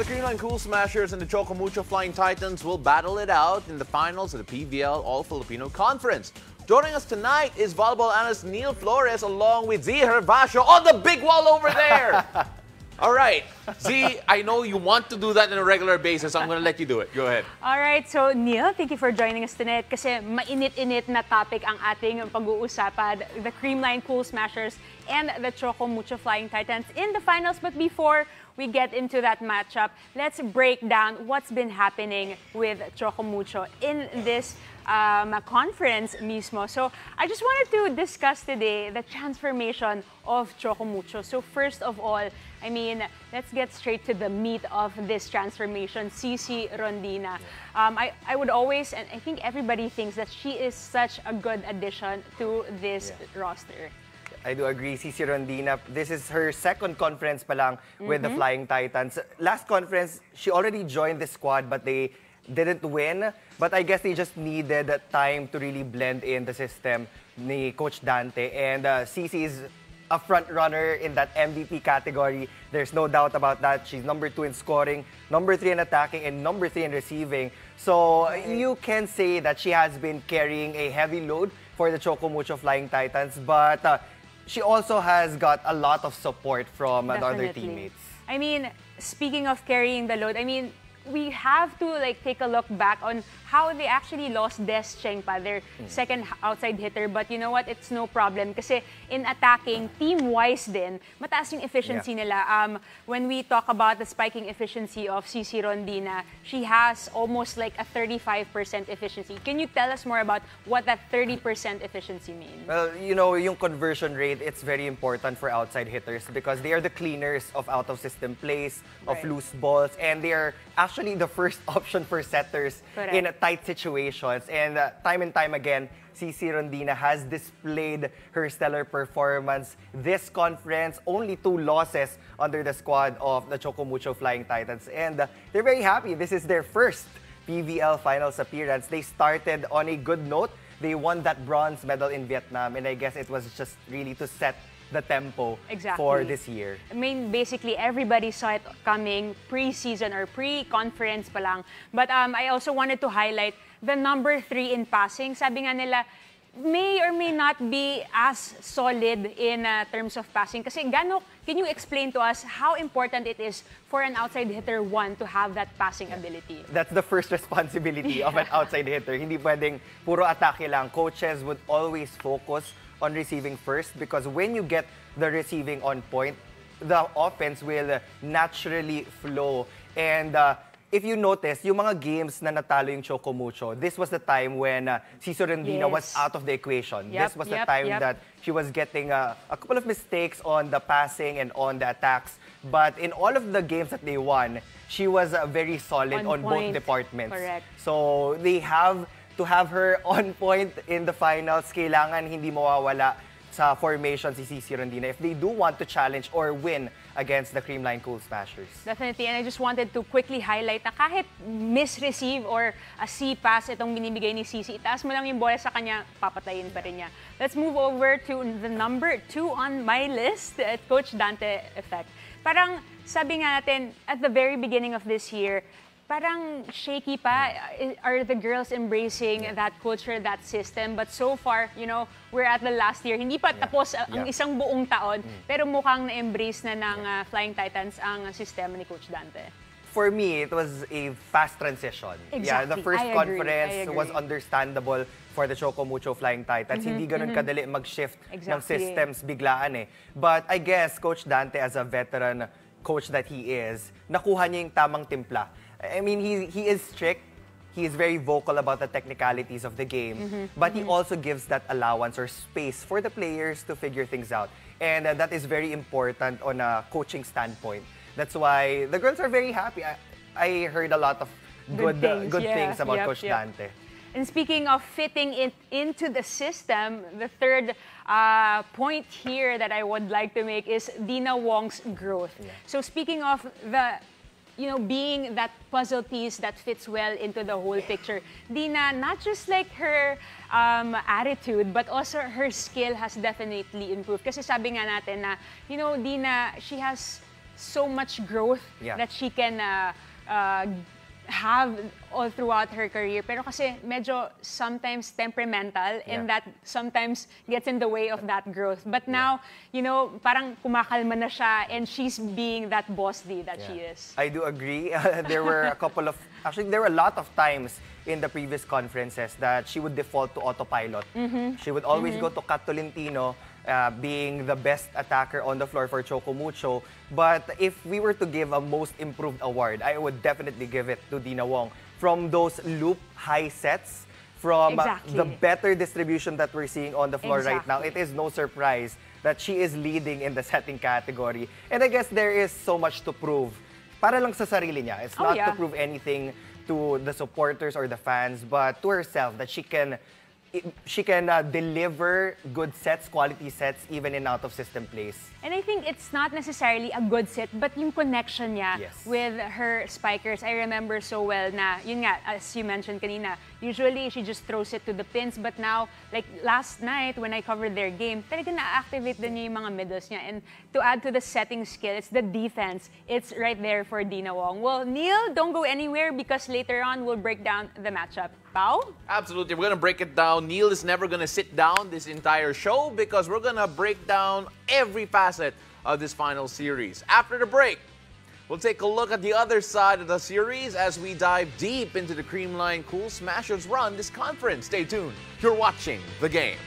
the Creamline Cool Smashers and the Choco Mucho Flying Titans will battle it out in the finals of the PVL All-Filipino Conference. Joining us tonight is volleyball analyst Neil Flores along with Z Hervasio on the big wall over there. All right, Z, I know you want to do that on a regular basis. I'm going to let you do it. Go ahead. All right, so Neil, thank you for joining us tonight kasi mainit-init na topic ang ating pag-uusapan, the Creamline Cool Smashers and the Choco Mucho Flying Titans in the finals. But before we get into that matchup, let's break down what's been happening with Choco Mucho in this conference mismo. So I just wanted to discuss today the transformation of Choco Mucho. So first of all, I mean, let's get straight to the meat of this transformation, Sisi Rondina. I would always, and I think everybody thinks that she is such a good addition to this roster. I do agree, Sisi Rondina. This is her second conference pa lang with the Flying Titans. Last conference, she already joined the squad, but they didn't win. But I guess they just needed time to really blend in the system ni Coach Dante. And Sisi is a front runner in that MVP category. There's no doubt about that. She's number 2 in scoring, number 3 in attacking, and number 3 in receiving. So you can say that she has been carrying a heavy load for the Choco Mucho Flying Titans. But she also has got a lot of support from the other teammates. I mean, speaking of carrying the load, I mean, we have to take a look back on how they actually lost Des Chengpa, their second outside hitter. But you know what? It's no problem kasi in attacking, team-wise din, mataas yung efficiency nila. When we talk about the spiking efficiency of Sisi Rondina, she has almost like a 35% efficiency. Can you tell us more about what that 30% efficiency means? Well, you know, yung conversion rate, it's very important for outside hitters because they are the cleaners of out-of-system plays, of loose balls, and they are actually the first option for setters in tight situations. And time and time again, Sisi Rondina has displayed her stellar performance this conference. Only 2 losses under the squad of the Choco Mucho Flying Titans. And they're very happy. This is their first PVL finals appearance. They started on a good note. They won that bronze medal in Vietnam. And I guess it was just really to set the tempo for this year. I mean, basically, everybody saw it coming pre-season or pre-conference pa lang. But I also wanted to highlight the number 3 in passing. Sabi nga nila, may or may not be as solid in terms of passing. Kasi can you explain to us how important it is for an outside hitter, one, to have that passing ability? That's the first responsibility of an outside hitter. Hindi pwedeng puro atake lang. Coaches would always focus on receiving first because when you get the receiving on point, the offense will naturally flow. And if you notice, yung mga games na natalo yung Choco Mucho, this was the time when Sisi Rondina was out of the equation. This was the time that she was getting a couple of mistakes on the passing and on the attacks. But in all of the games that they won, she was very solid on both departments. Correct. So they have to have her on point in the finals. Kailangan hindi mawawala sa formation si Sisi Rondina if they do want to challenge or win against the Creamline Cool Smashers. Definitely, and I just wanted to quickly highlight na kahit misreceive or a C-pass itong binibigay ni Sisi, itaas mo lang yung bola sa kanya, papatayin pa rin niya. Let's move over to the number 2 on my list, Coach Dante effect. Parang sabi nga natin, at the very beginning of this year, parang shaky pa. Are the girls embracing that culture, that system? But so far, you know, we're at the last year. Hindi pa tapos ang isang buong taon, pero mukhang na-embrace na ng Flying Titans ang sistema ni Coach Dante. For me, it was a fast transition. Exactly. Yeah, the first conference was understandable for the Choco Mucho Flying Titans. Hindi ganun kadali mag-shift ng systems biglaan eh. But I guess Coach Dante, as a veteran coach that he is, nakuha niya yung tamang timpla. I mean, he is strict. He is very vocal about the technicalities of the game. But he also gives that allowance or space for the players to figure things out. And that is very important on a coaching standpoint. That's why the girls are very happy. I heard a lot of good things about Coach Dante. And speaking of fitting it into the system, the third point here that I would like to make is Dina Wong's growth. So speaking of the being that puzzle piece that fits well into the whole picture, Dina, not just like her attitude, but also her skill has definitely improved. Kasi sabi nga natin na, Dina, she has so much growth that she can have all throughout her career. Pero kasi medyo sometimes temperamental and that sometimes gets in the way of that growth. But now, you know, parang kumakalma na siya and she's being that bossy that she is. I do agree. There were a couple of, actually there were a lot of times in the previous conferences that she would default to autopilot. She would always go to Kat Tolentino, being the best attacker on the floor for Choco Mucho. But if we were to give a most improved award, I would definitely give it to Dina Wong. From those loop high sets, from the better distribution that we're seeing on the floor right now, it is no surprise that she is leading in the setting category. And I guess there is so much to prove. Para lang sa sarili niya. It's not to prove anything to the supporters or the fans, but to herself that she can deliver good sets, quality sets, even in out-of-system plays. And I think it's not necessarily a good set, but yung connection niya with her spikers. I remember so well na, yun nga, as you mentioned kanina, usually she just throws it to the pins, but now, like last night when I covered their game, talaga na-activate din niya yung mga middles niya. And to add to the setting skill, it's the defense. It's right there for Dina Wong. Well, Neil, don't go anywhere because later on we'll break down the matchup. Pao? Absolutely. We're going to break it down. Neil is never going to sit down this entire show because we're going to break down every facet of this final series. After the break, we'll take a look at the other side of the series as we dive deep into the Creamline Cool Smashers run this conference. Stay tuned. You're watching The Game.